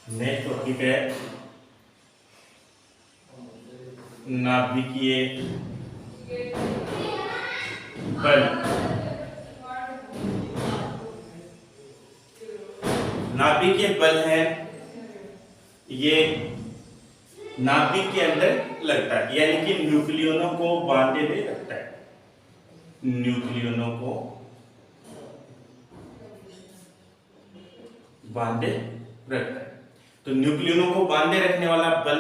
Next topic है नाभिकीय बल। नाभिकीय बल है ये नाभिक के अंदर लगता है, यानी कि न्यूक्लियनों को बांधे हुए रखता है। न्यूक्लियनों को बांधे रखता है, तो न्यूक्लियनों को बांधे रखने वाला बल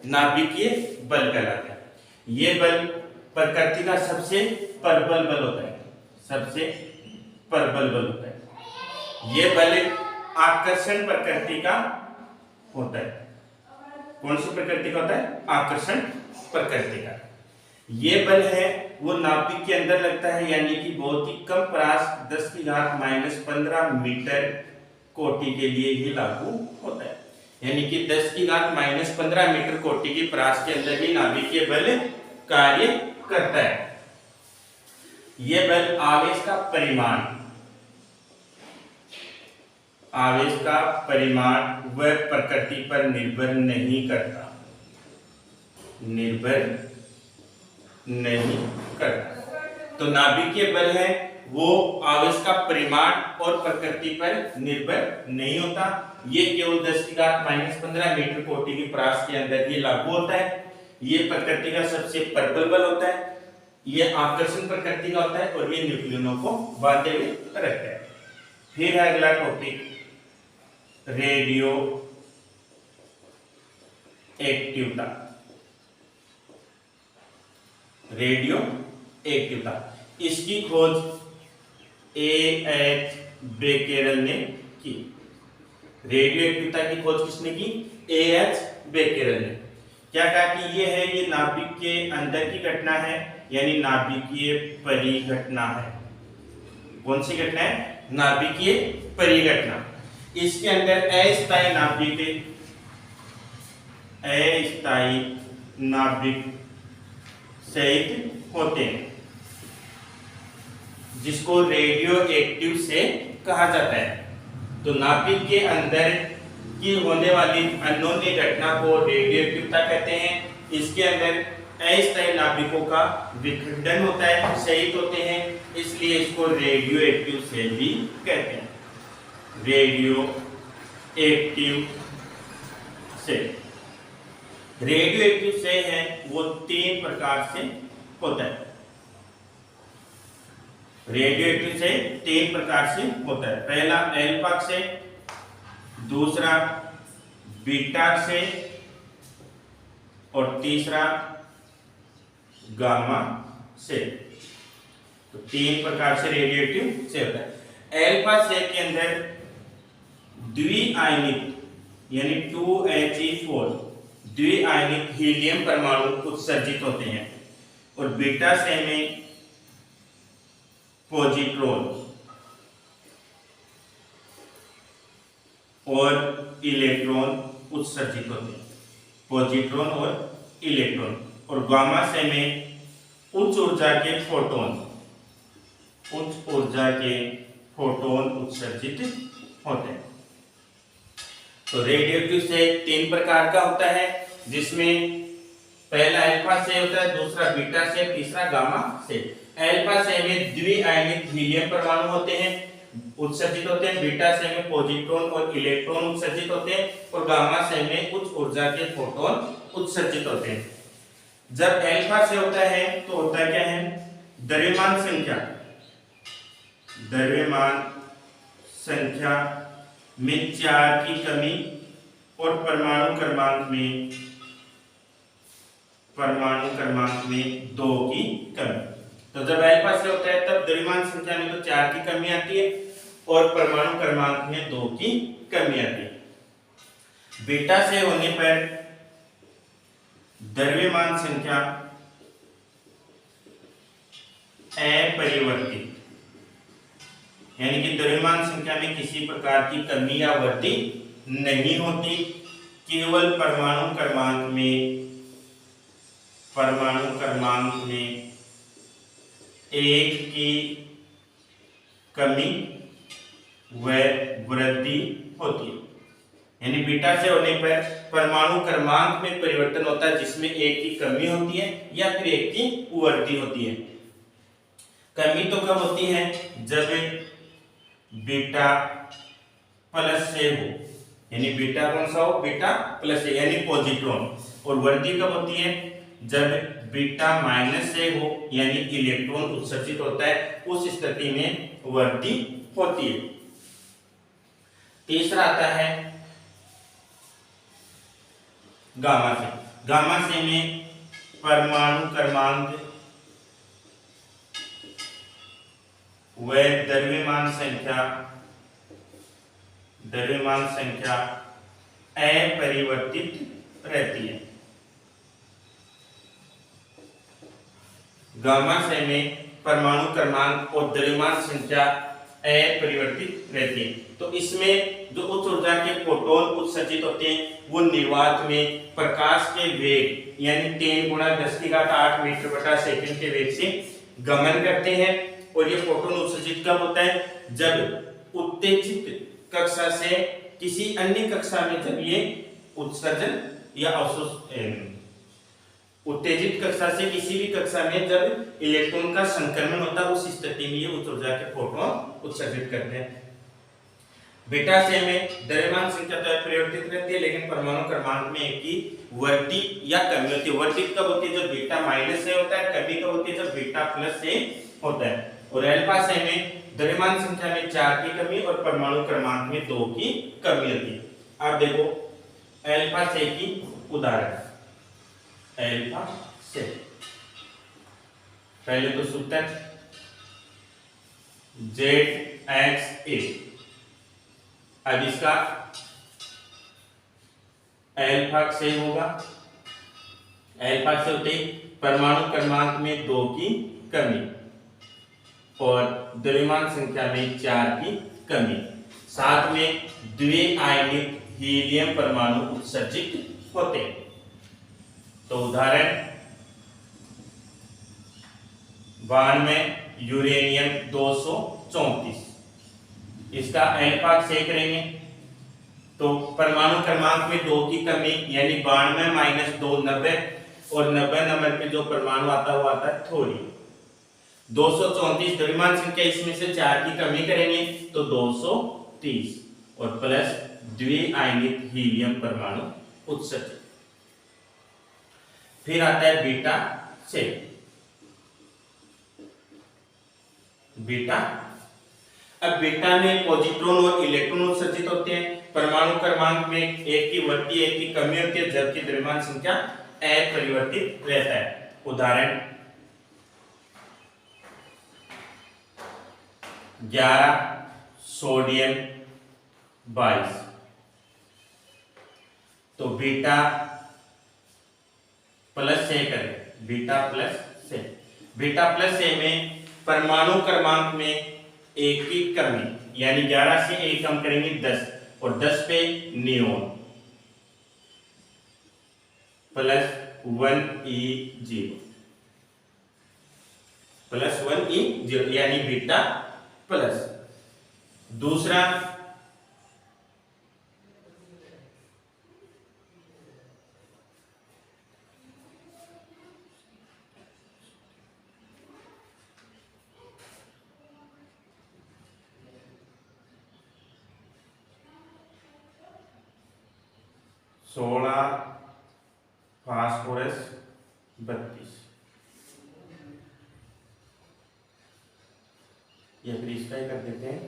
नाभिकीय बल कहलाता है। ये बल प्रकृति का सबसे प्रबल बल होता है, सबसे प्रबल बल होता है। ये बल आकर्षण प्रकृति का होता है। कौन सी प्रकृति का होता है? आकर्षण प्रकृति का। ये बल है वो नाभिक के अंदर लगता है, यानी कि बहुत ही कम परास 10⁻⁻15 मीटर कोटि के लिए ही लागू होता है, यानी कि 10⁻⁻15 मीटर कोटि की परास के अंदर ही नाभिकीय बल कार्य करता है। यह बल आवेश का परिमाण व प्रकृति पर निर्भर नहीं करता, तो नाभिकीय बल है वो आवेश का परिमाण और प्रकृति पर निर्भर नहीं होता। ये केवल 10⁻15 मीटर कोटि की परास के अंदर ही लागू होता है। ये प्रकृति का सबसे प्रबल बल होता है, ये आकर्षण प्रकृति का होता है और ये न्यूक्लियनों को बांधे हुए रखता है। फिर है अगला टॉपिक रेडियो एक्टिवता। रेडियो एक्टिवता इसकी खोज A.H. बेकेरल ने की। रेडियो एक्टिवता की खोज किसने की? A.H. बेकेरल ने। क्या कहा कि ये है ये नाभिक के अंदर की घटना है, यानी नाभिकीय परिघटना है। कौन सी घटना है? नाभिकीय परिघटना। इसके अंदर अस्थायी नाभिक सहित होते हैं, जिसको रेडियो एक्टिव से कहा जाता है। तो नाभिक के अंदर की होने वाली अनहोनी घटना को रेडियो एक्टिवता कहते हैं। इसके अंदर अस्थायी नाभिकों का विखंडन होता है, सहित होते हैं, इसलिए इसको रेडियो एक्टिव से भी कहते हैं। रेडियो एक्टिव से है वो 3 प्रकार से होता है। रेडियो एक्टिव से 3 प्रकार से होता है। पहला अल्फा से, दूसरा बीटा से और तीसरा गामा से। तो 3 प्रकार से रेडियो एक्टिव से होता है। अल्फा से के अंदर द्विआयनिक यानी 2He4 द्विआयनिक हीलियम परमाणु उत्सर्जित होते हैं और बीटा से में पॉजिट्रॉन और इलेक्ट्रॉन उत्सर्जित होते हैं। पॉजिट्रॉन और इलेक्ट्रॉन। और गामा से में उच्च ऊर्जा के फोटोन उत्सर्जित होते हैं। तो रेडियो एक्टिव से 3 प्रकार का होता है, जिसमें पहला अल्फा से होता है, दूसरा बीटा से, तीसरा गामा से। अल्फा से में द्विआयनिक हीलियम परमाणु होते हैं, उत्सर्जित होते हैं। बीटा से में पॉजिट्रॉन और इलेक्ट्रॉन उत्सर्जित होते हैं और गामा से में उच्च ऊर्जा के फोटोन उत्सर्जित होते हैं। जब अल्फा से होता है तो होता क्या है? द्रव्यमान संख्या में 4 की कमी और परमाणु क्रमांक में 2 की कमी। तो जब अल्फा से होता है तब द्रव्यमान संख्या में तो 4 की कमी आती है और परमाणु क्रमांक में 2 की कमी आती है। बीटा से होने पर द्रव्यमान संख्या अपरिवर्तित, यानी कि द्रव्यमान संख्या में किसी प्रकार की कमी या वृद्धि नहीं होती, केवल परमाणु क्रमांक में 1 की कमी व वृद्धि होती है। यानी बीटा से होने पर परमाणु क्रमांक में परिवर्तन होता है, जिसमें एक की कमी होती है या फिर एक की वृद्धि होती है। कमी तो कब होती है, जब बीटा प्लस से हो, यानी बीटा कौन सा हो, बीटा प्लस से यानी पॉजिट्रॉन। और वृद्धि कब होती है, जब बीटा माइनस से हो यानी इलेक्ट्रॉन उत्सर्जित होता है, उस स्थिति में वृद्धि होती है। तीसरा आता है गामा से। गामा से में परमाणु क्रमांक व द्रव्यमान संख्या अपरिवर्तित रहती है। गामा से में परमाणु क्रमांक और द्रव्यमान संख्या अपरिवर्तित रहती है। तो इसमें जो उच्च ऊर्जा के प्रोटॉन उत्सर्जित होते हैं, वो निर्वात में प्रकाश के वेग यानी 10 × 10⁸ मीटर बटा सेकंड के वेग से गमन करते हैं। और ये प्रोटॉन उत्सर्जित कब होता है, जब उत्तेजित कक्षा से किसी अन्य कक्षा में जब ये उत्सर्जन या उत्तेजित कक्षा से किसी भी कक्षा में जब इलेक्ट्रॉन का संक्रमण होता है, उस स्थिति में ये उच्च ऊर्जा के प्रोटॉन उत्सर्जित करते हैं। बीटा से में द्रव्यमान संख्या तो परिवर्तित रहती है, लेकिन परमाणु क्रमांक में एक की वृद्धि या कमी होती है। वृद्धि कब होती है, जब बीटा माइनस से होता है। कमी कब होती है, जब बीटा प्लस से होता है। और अल्फा से में द्रव्यमान संख्या में 4 की कमी और परमाणु क्रमांक में 2 की कमी होती है। अब देखो अल्फा से की उदाहरण। अल्फा से पहले तो सूत्र ZXA। अब इसका अल्फा से होगा, अल्फा से होते परमाणु क्रमांक में 2 की कमी और द्रव्यमान संख्या में 4 की कमी, साथ में द्विआयनिक हीलियम परमाणु उत्सर्जित होते हैं। तो उदाहरण 92 यूरेनियम 234, इसका अल्फा से करेंगे तो परमाणु क्रमांक में 2 की कमी यानी 92 - 2 90, और 90 नंबर पे जो परमाणु आता है वो आता है थोड़ी। 234 द्रव्यमान संख्या, इसमें से 4 की कमी करेंगे तो 230 और प्लस द्विआयनिक हीलियम परमाणु उत्सर्जित। फिर आता है बीटा से। बीटा, अब बीटा में पॉजिट्रॉन और इलेक्ट्रॉन उत्सर्जित होते हैं। परमाणु क्रमांक में एक की वृद्धि एक की कमी होती है, जबकि द्रव्यमान संख्या अपरिवर्तित रहता है। उदाहरण 11 सोडियम 22। तो बीटा प्लस से करें, बीटा प्लस से। बीटा प्लस से में परमाणु क्रमांक में एक की कमी यानी 11 से 1 कम करेंगे 10, और 10 पे neon plus 1E0 plus 1E0 यानी बीटा प्लस। दूसरा 16 फास्फोरस 32, या फिर इसका ही कर देते हैं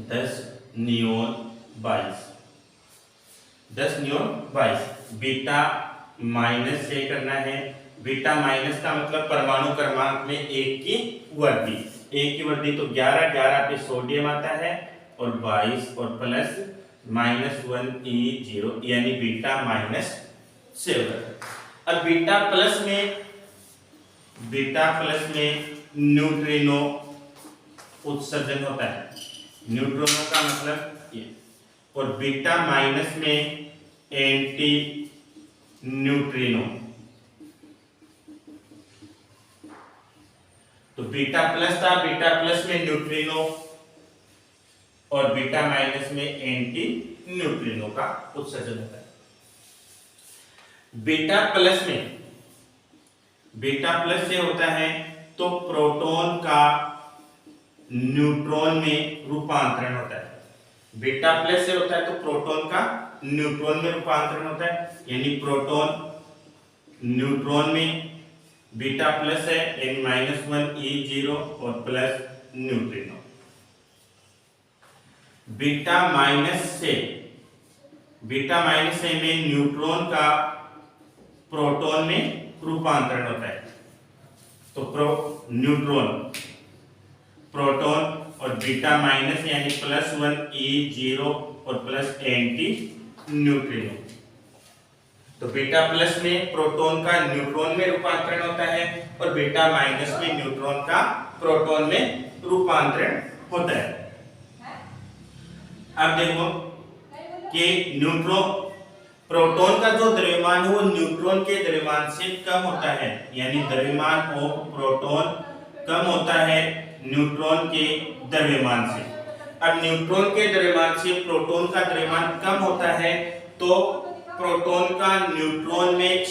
10 नियोन 22, 10 नियोन 22। बीटा माइनस से करना है। बीटा माइनस का मतलब परमाणु क्रमांक में एक की वृद्धि, एक की वृद्धि तो 11 पे सोडियम आता है और 22 और प्लस -1E0 यानी बीटा माइनस से होगा। अब बीटा प्लस में न्यूट्रिनो उत्सर्जन होता है। न्यूट्रिनो का मतलब ये, और बीटा माइनस में एंटी न्यूट्रिनो। तो बीटा प्लस था, बीटा प्लस में न्यूट्रिनो और बीटा माइनस में एंटी न्यूट्रिनो का उत्सर्जन होता है। बीटा प्लस से होता है तो प्रोटॉन का न्यूट्रॉन में रूपांतरण होता है। बीटा प्लस से होता है तो प्रोटॉन का न्यूट्रॉन में रूपांतरण होता है, यानी प्रोटॉन न्यूट्रॉन में बीटा प्लस है यानी -1 E0 और प्लस न्यूट्रिनो। बीटा माइनस से में न्यूट्रॉन का प्रोटॉन में रूपांतरण होता है, तो प्रोटॉन और बीटा माइनस यानी +1 E0 और प्लस एंटी न्यूट्रिनो। तो बीटा प्लस में प्रोटॉन का न्यूट्रॉन में रूपांतरण होता है और बीटा माइनस में न्यूट्रॉन का प्रोटॉन में रूपांतरण होता है। अब देखो कि प्रोटॉन का जो द्रव्यमान है वो न्यूट्रॉन के द्रव्यमान से कम होता है, यानी द्रव्यमान ऑफ प्रोटॉन कम होता है न्यूट्रॉन के द्रव्यमान से। अब न्यूट्रॉन के द्रव्यमान से प्रोटॉन का द्रव्यमान कम होता है तो प्रोटॉन का न्यूट्रॉन में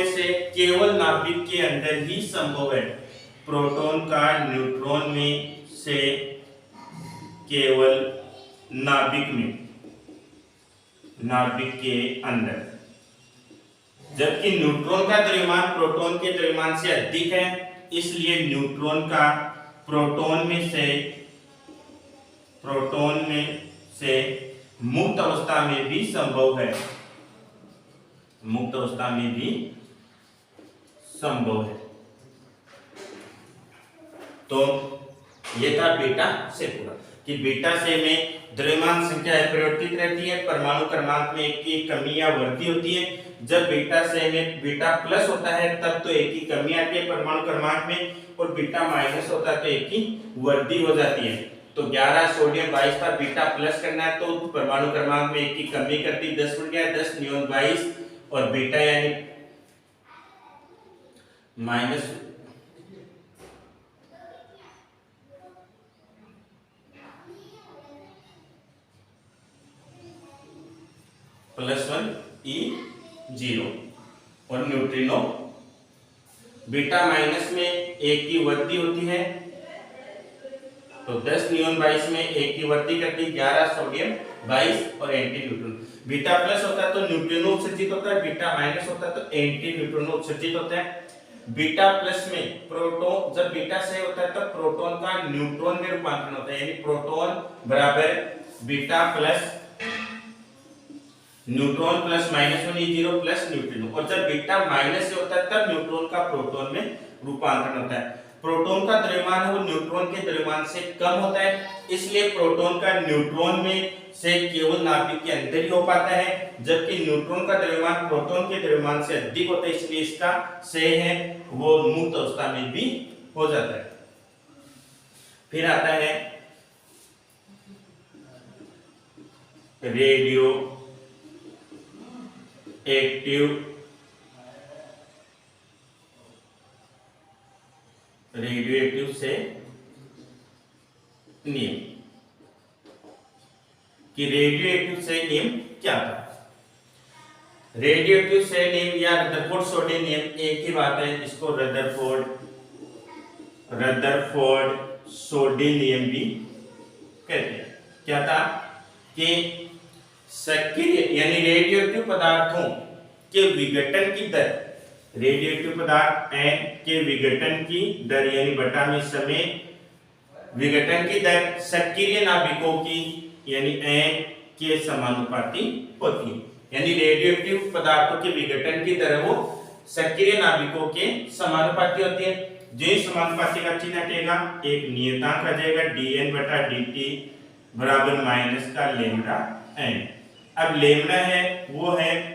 से केवल नाभिक के अंदर ही संभव है। प्रोटॉन का न्यूट्रॉन में से केवल नाभिक के अंदर, जबकि न्यूट्रॉन का द्रव्यमान प्रोटॉन के द्रव्यमान से अधिक है, इसलिए न्यूट्रॉन का प्रोटॉन में से मुक्त अवस्था में भी संभव है। तो ये था बीटा से पूरा कि बीटा से में द्रव्यमान संख्या परिवर्तित रहती है, परमाणु क्रमांक में एक की कमी या वृद्धि होती है। जब बीटा से में बीटा प्लस होता है तब तो एक की कमी आती है परमाणु क्रमांक में, और बीटा माइनस होता है तो एक की वृद्धि हो जाती है। तो 11 सोडियम 22 का बीटा प्लस करना है तो परमाणु क्रमांक में एक की कमी करती 10 बढ़ गया 10 नियॉन 22 और बीटा यानी माइनस +1 E0 और न्यूट्रिनो बीटा माइनस में एक की वृद्धि होती है तो 10 नियॉन 22 में एक की वृद्धि करती 11 सोडियम 22 और एंटी न्यूट्रिनो। बीटा प्लस होता है तो न्यूट्रिनो उत्सर्जित होता है, बीटा माइनस होता है तो एंटी न्यूट्रिनो उत्सर्जित होता है। बीटा प्लस में प्रोटॉन, जब बीटा से होता है तब प्रोटॉन का न्यूट्रॉन में रूपांतरण होता है, यानी प्रोटॉन बराबर beta plus neutron plus -1 E0 plus neutrino. और जब बीटा माइनस से होता है तब न्यूट्रॉन का प्रोटॉन में रूपांतरण होता है। प्रोटॉन का द्रव्यमान है वो न्यूट्रॉन के द्रव्यमान से कम होता है, इसलिए प्रोटॉन का न्यूट्रॉन में से केवल नाभिक के अंदर ही हो पाता है, जबकि न्यूट्रॉन का द्रव्यमान प्रोटॉन के द्रव्यमान से अधिक होता है, इसलिए इसका से है वो मुक्त अवस्था में भी हो जाता है। फिर आता है रेडियो एक्टिव से नियम कि रेडियो एक्टिव से नियम क्या था। रेडियो एक्टिव से नियम या रदरफोर्ड सोडी नियम एक ही बात है, इसको रदरफोर्ड सोडी नियम भी कहते हैं। क्या था कि सक्रिय यानी रेडियोएक्टिव पदार्थों के विघटन की दर, रेडियोएक्टिव पदार्थ N के विघटन की दर यानी बटा में समय विघटन की दर सक्रिय नाभिकों की यानी N के समानुपाती होती है। यानी रेडियोएक्टिव पदार्थों के विघटन की दर वो सक्रिय नाभिकों के समानुपाती होती है। जो समानुपाती का चिन्ह हटेगा एक नियतांक आ जाएगा dN/dt बराबर माइनस का लैम्डा n। अब लैम्डा है वो है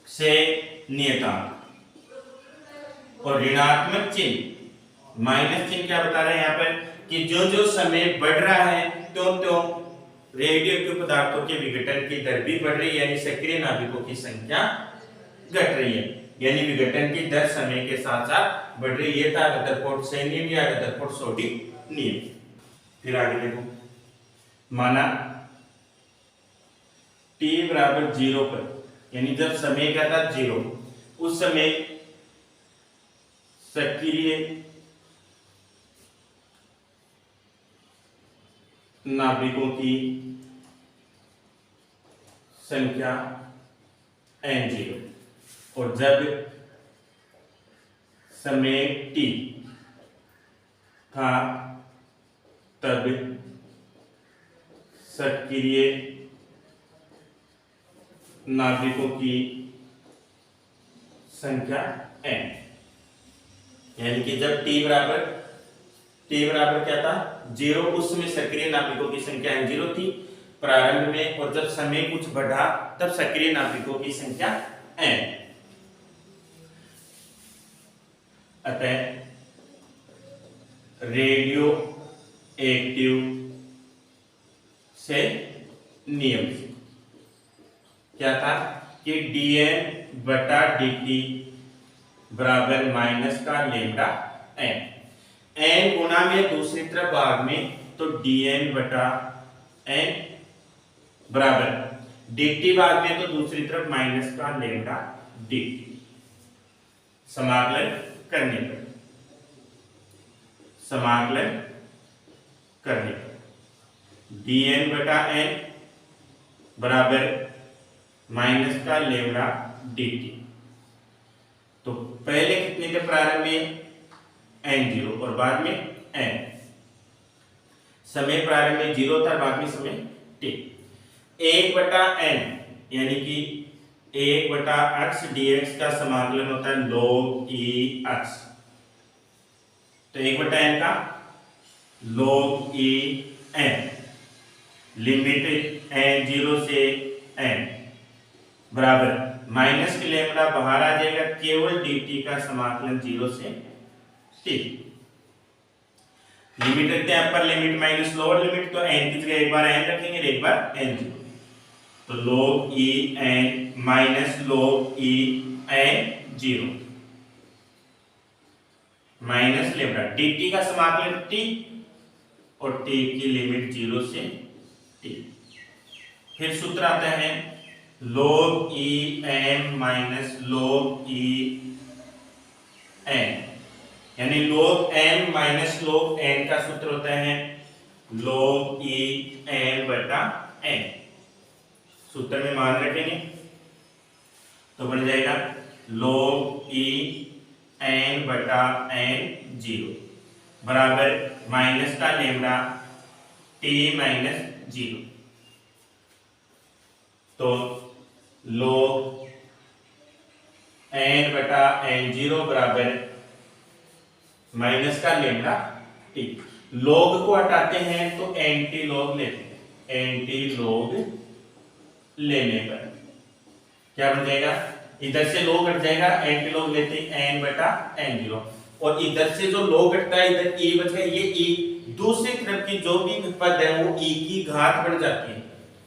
से नियतांक और ऋणात्मक चिन्ह माइनस चिन्ह क्या बता रहे हैं यहाँ पर कि जो जो समय बढ़ रहा है तो रेडियोएक्टिव पदार्थों के विघटन की दर भी बढ़ रही है, यानी सक्रिय नाभिकों की संख्या घट रही है, यानी विघटन की दर समय के साथ साथ बढ़ रही है। था रदरफोर्ड से नियम या रदरफोर्ड सोडी नियम। फिर आगे देखो, माना t बराबर 0 पर, यानी जब समय क्या था 0, उस समय सक्रिय नाभिकों की संख्या n0, और जब समय t था तब सक्रिय नाभिकों की संख्या n, यानी कि जब t बराबर क्या था 0, उस समय सक्रिय नाभिकों की संख्या n0 थी प्रारंभ में, और जब समय कुछ बढ़ा तब सक्रिय नाभिकों की संख्या n। अतः रेडियो एक्टिव से नियम से क्या था कि dn बटा dt बराबर माइनस का लेमडा n गुना में दूसरी तरफ भाग में, तो dn बटा n बराबर dt भाग में तो दूसरी तरफ माइनस का लेमडा dt। समाकलन करने पर dn बटा n बराबर माइनस का लेमडा dt। तो पहले कितने थे प्रारंभ में n0 और बाद में n, समय प्रारंभ में 0 था, बाद में समय t। 1 बटा n यानी कि 1 बटा x dx का समाकलन होता है log e x, तो 1 बटा n का log e n, limit n0 से n बराबर माइनस के लेमडा बाहर आ जाएगा, केवल dt का समाकलन 0 से t। लिमिट रखते हैं upper limit minus lower limit, तो n की जगह एक बार n रखेंगे एक बार n0, तो log e n minus log e n0 minus lambda dt का समाकलन t और t की लिमिट 0 से t। फिर सूत्र आता है log e m minus log e n, यानी log m minus log n का सूत्र होता है log e n बटा n। सूत्र में मान रखेंगे तो बन जाएगा log e n बटा n0 बराबर माइनस का लेमडा t माइनस 0, तो log n बटा n0 बराबर माइनस का लेमडा t। log को हटाते हैं तो एंटी log लेते हैं, एंटी log लेने पर क्या बन जाएगा, इधर से log हट जाएगा, एंटी log लेते हैं n बटा n0, और इधर से जो log हटता है इधर e बच गया, ये e दूसरी तरफ की जो भी पद है वो e की घात बढ़ जाती है,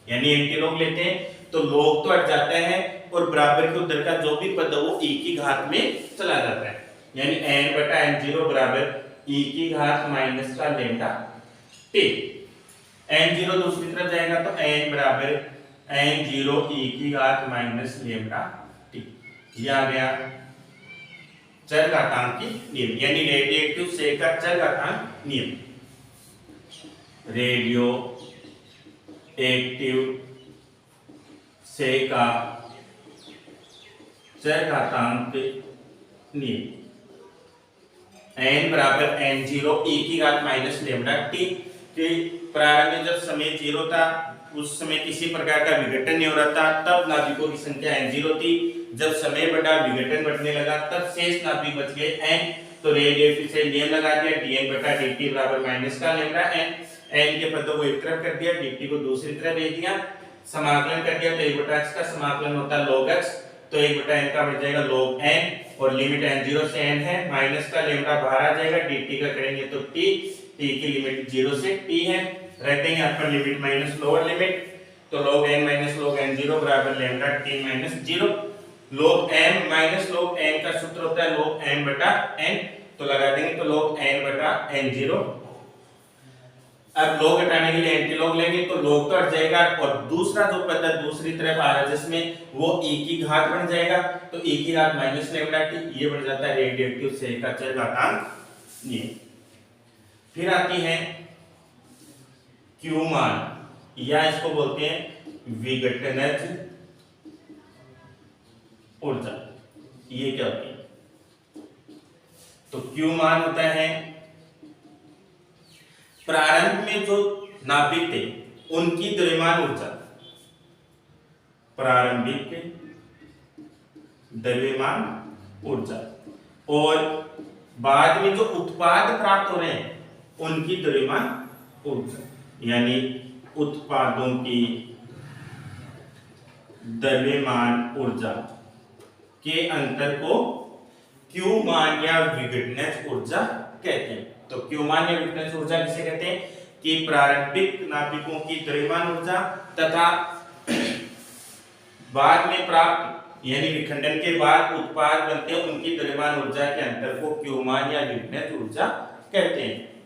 यानी एंटी log लेते हैं तो log तो हट जाता है और बराबर के उधर का जो भी पद है वो e की घात में चला जाता है, यानी n बटा n0 बराबर e की घात माइनस का लेमडा t। n0 दूसरी तरफ जाएगा तो n बराबर n0 e की घात माइनस लेमडा t। ये आ गया चरघातांक की नियम, यानी रेडिएटिव से का चरघातांक नियम। रेडियो एक्टिव से का चरघातांक नियम, n बराबर n0 e की घात माइनस लेमडा t। प्रारंभ में जब समय 0 था उस समय किसी प्रकार का विघटन नहीं हो रहा था, तब नाभिकों की संख्या n0 थी, जब समय बढ़ा विघटन बढ़ने लगा तब शेष नाभिक बच गए n, तो रेडिएटिव से नियम लगा दिया dn बटा dt बराबर माइनस का लेमडा n, n के पदों को एक तरफ कर दिया, dt को दूसरी तरफ भेज दिया, समाकलन कर दिया, तो 1 बटा x का समाकलन होता है log x, तो 1 बटा n का बढ़ जाएगा log n, और लिमिट n0 से n है, माइनस का लेमडा बाहर आ जाएगा, dt का करेंगे तो t की लिमिट 0 से t है, रख देंगे upper limit minus lower limit, तो log n minus log n0 बराबर lambda t minus 0। log m minus log n का सूत्र होता है log m बटा n, तो लगा देंगे तो log n बटा n0 अब log हटाने के लिए एंटी log लेंगे तो log तो हट जाएगा और दूसरा जो पद दूसरी तरफ आ रहा है जिसमें वो e की घात बन जाएगा, तो e की घात माइनस लैम्डा टी, ये बन जाता है रेडिएटिव से का चरघातांक ये। फिर आती है q मान, या इसको बोलते हैं विघटनज ऊर्जा। ये क्या होती है? तो q मान होता है प्रारंभ में जो नाभिक थे उनकी द्रव्यमान ऊर्जा, प्रारंभिक द्रव्यमान ऊर्जा, और बाद में जो उत्पाद प्राप्त हो रहे हैं उनकी द्रव्यमान ऊर्जा, यानी उत्पादों की द्रव्यमान ऊर्जा के अंतर को q मान या विघटनज ऊर्जा कहते हैं। तो q मान या विघटनज ऊर्जा किसे कहते हैं? कि प्रारंभिक नाभिकों की द्रव्यमान ऊर्जा तथा बाद में प्राप्त यानी विखंडन के बाद उत्पाद बनते हैं उनकी द्रव्यमान ऊर्जा के अंतर को q मान या विघटनज ऊर्जा कहते हैं।